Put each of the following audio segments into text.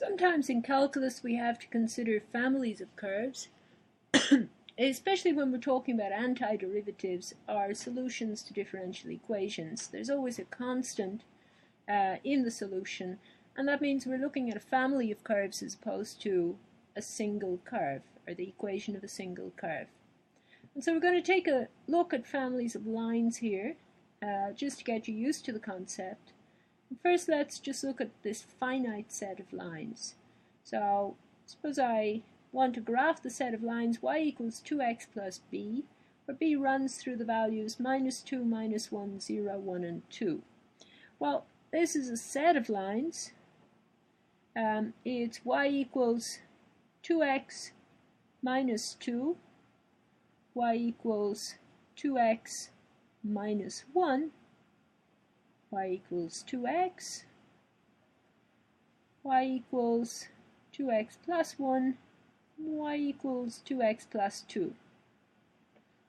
Sometimes in calculus we have to consider families of curves, especially when we're talking about antiderivatives or solutions to differential equations. There's always a constant in the solution, and that means we're looking at a family of curves as opposed to a single curve, or the equation of a single curve. And so we're going to take a look at families of lines here, just to get you used to the concept. First, let's just look at this finite set of lines. So, suppose I want to graph the set of lines y equals 2x plus b, where b runs through the values minus 2, minus 1, 0, 1, and 2. Well, this is a set of lines. It's y equals 2x minus 2, y equals 2x minus 1, y equals 2x, y equals 2x plus 1, y equals 2x plus 2.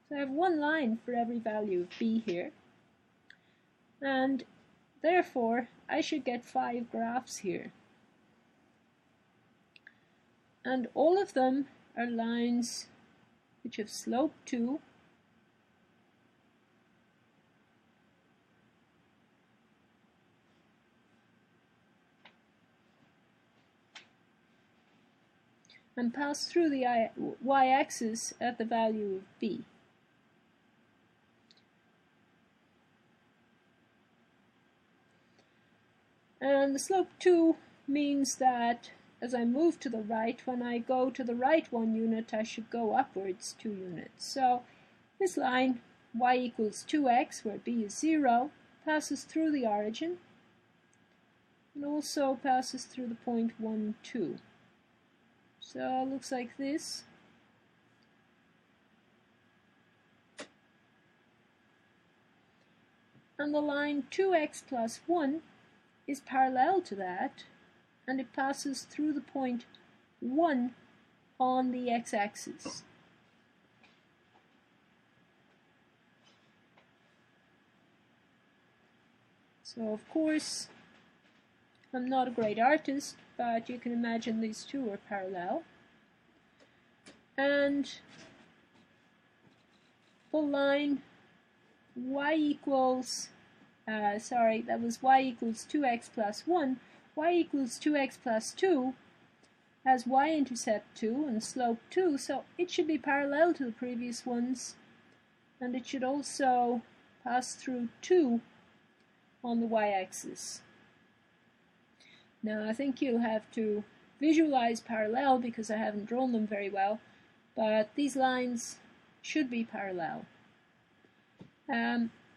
So I have one line for every value of b here, and therefore I should get 5 graphs here. And all of them are lines which have slope 2, and pass through the y-axis at the value of b. And the slope 2 means that as I move to the right, when I go to the right 1 unit, I should go upwards 2 units. So this line, y equals 2x, where b is 0, passes through the origin, and also passes through the point 1, 2. So it looks like this. And the line 2x plus 1 is parallel to that, and it passes through the point 1 on the x-axis. So of course, I'm not a great artist, but you can imagine these two are parallel. And the line y equals, that was y equals 2x plus 1, y equals 2x plus 2 has y-intercept 2 and slope 2, so it should be parallel to the previous ones, and it should also pass through 2 on the y-axis. Now I think you'll have to visualize parallel because I haven't drawn them very well, but these lines should be parallel.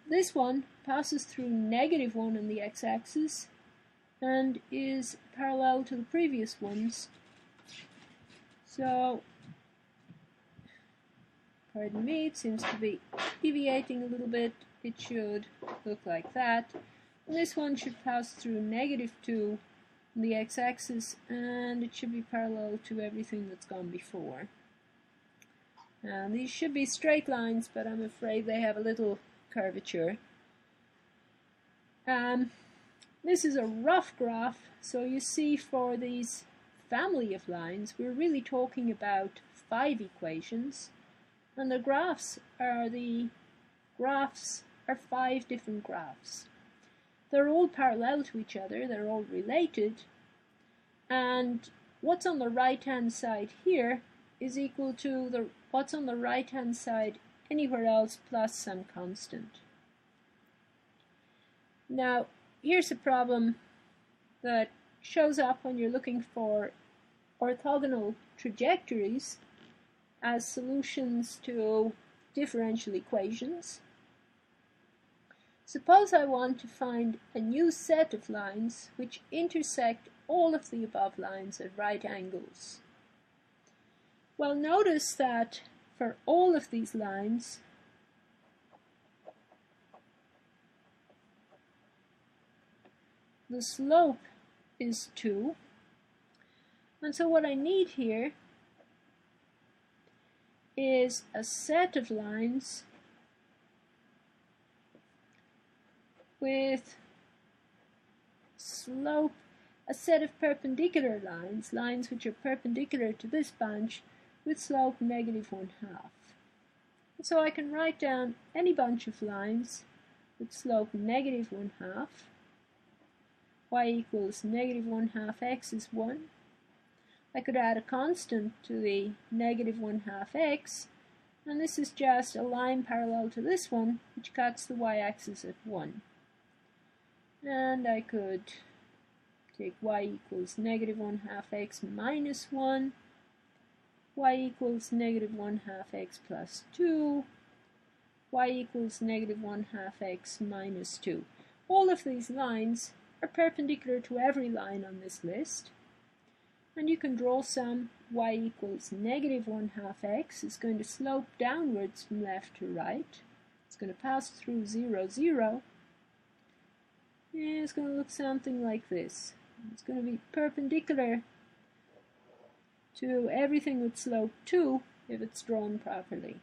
This one passes through negative 1 on the x-axis and is parallel to the previous ones. So, pardon me, it seems to be deviating a little bit. It should look like that. And this one should pass through negative 2 on the x-axis, and it should be parallel to everything that's gone before. Now, these should be straight lines, but I'm afraid they have a little curvature. This is a rough graph, so you see for these family of lines, we're really talking about 5 equations, and the graphs are 5 different graphs. They're all parallel to each other, they're all related, and what's on the right-hand side here is equal to what's on the right-hand side anywhere else plus some constant. Now, here's a problem that shows up when you're looking for orthogonal trajectories as solutions to differential equations. Suppose I want to find a new set of lines which intersect all of the above lines at right angles. Well, notice that for all of these lines, the slope is 2, and so what I need here is a set of lines with slope a set of perpendicular lines, lines which are perpendicular to this bunch, with slope -1/2. So I can write down any bunch of lines with slope -1/2. Y equals -1/2 x is 1. I could add a constant to the -1/2 x, and this is just a line parallel to this one, which cuts the y-axis at 1. And I could take y equals -1/2 x minus 1, y equals -1/2 x plus 2, y equals -1/2 x minus 2. All of these lines are perpendicular to every line on this list, and you can draw some. Y equals -1/2 x is going to slope downwards from left to right. It's going to pass through 0, 0. And it's going to look something like this. It's going to be perpendicular to everything with slope 2 if it's drawn properly.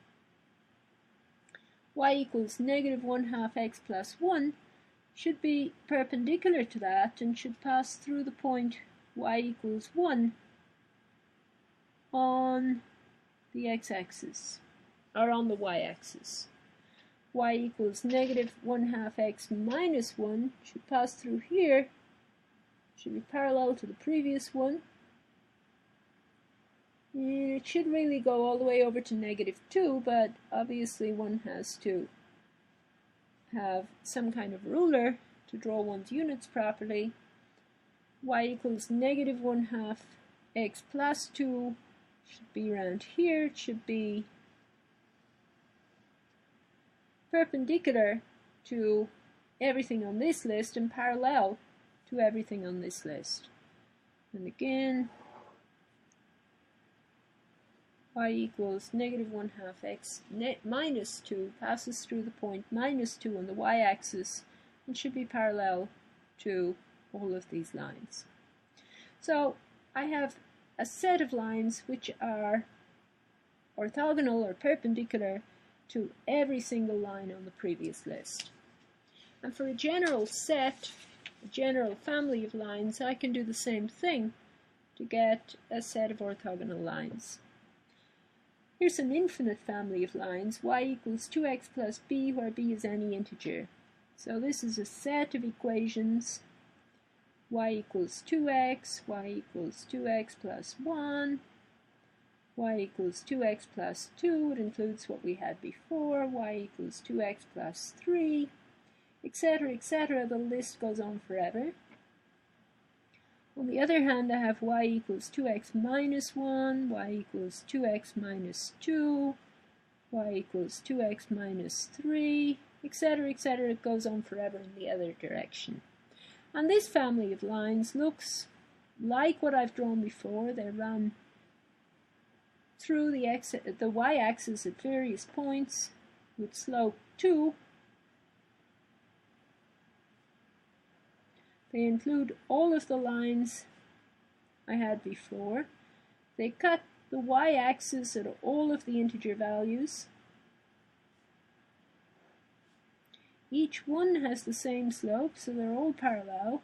Y equals -1/2 x plus 1 should be perpendicular to that and should pass through the point y equals 1 on the x-axis, or on the y-axis. Y equals -1/2 x minus 1 should pass through here, should be parallel to the previous one. And it should really go all the way over to -2, but obviously one has to have some kind of ruler to draw one's units properly. Y equals -1/2 x plus 2 should be around here. It should be perpendicular to everything on this list and parallel to everything on this list. And again, y equals -1/2 x minus 2 passes through the point -2 on the y-axis and should be parallel to all of these lines. So I have a set of lines which are orthogonal or perpendicular to every single line on the previous list. And for a general set, a general family of lines, I can do the same thing to get a set of orthogonal lines. Here's an infinite family of lines, y equals 2x plus b, where b is any integer. So this is a set of equations, y equals 2x, y equals 2x plus 1, y equals 2x plus 2, it includes what we had before, y equals 2x plus 3, etc., etc. The list goes on forever. On the other hand, I have y equals 2x minus 1, y equals 2x minus 2, y equals 2x minus 3, etc., etc. It goes on forever in the other direction. And this family of lines looks like what I've drawn before. They run through the y-axis at various points with slope 2. They include all of the lines I had before. They cut the y-axis at all of the integer values. Each one has the same slope, so they're all parallel.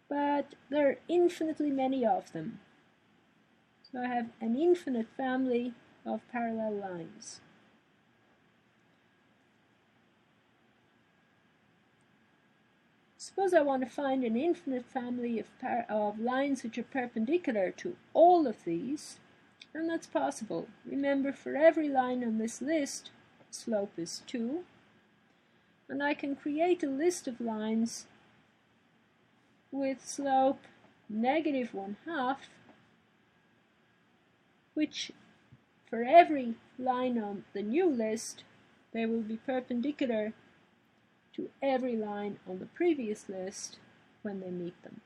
But there are infinitely many of them. So I have an infinite family of parallel lines. Suppose I want to find an infinite family of lines which are perpendicular to all of these, and that's possible. Remember, for every line on this list, slope is 2, and I can create a list of lines with slope -1/2, which for every line on the new list, they will be perpendicular to every line on the previous list when they meet them.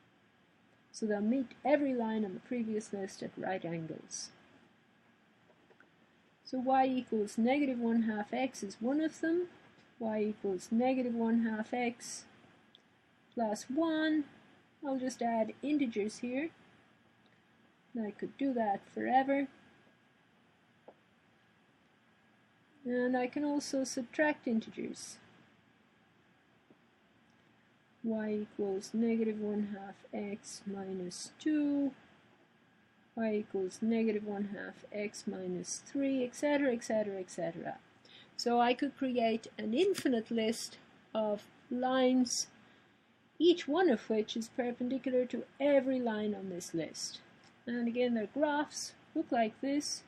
So they'll meet every line on the previous list at right angles. So y equals -1/2 x is one of them. Y equals -1/2 x plus 1. I'll just add integers here. And I could do that forever. And I can also subtract integers. y equals negative 1/2 x minus 2, y equals negative 1/2 x minus 3, etc., etc., etc. So I could create an infinite list of lines, each one of which is perpendicular to every line on this list. And again, their graphs look like this.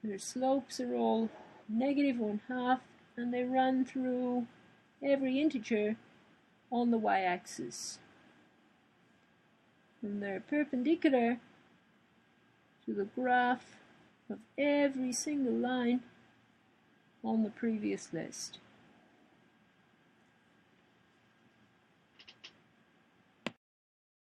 Their slopes are all negative 1/2, and they run through every integer on the y-axis. And they're perpendicular to the graph of every single line on the previous list.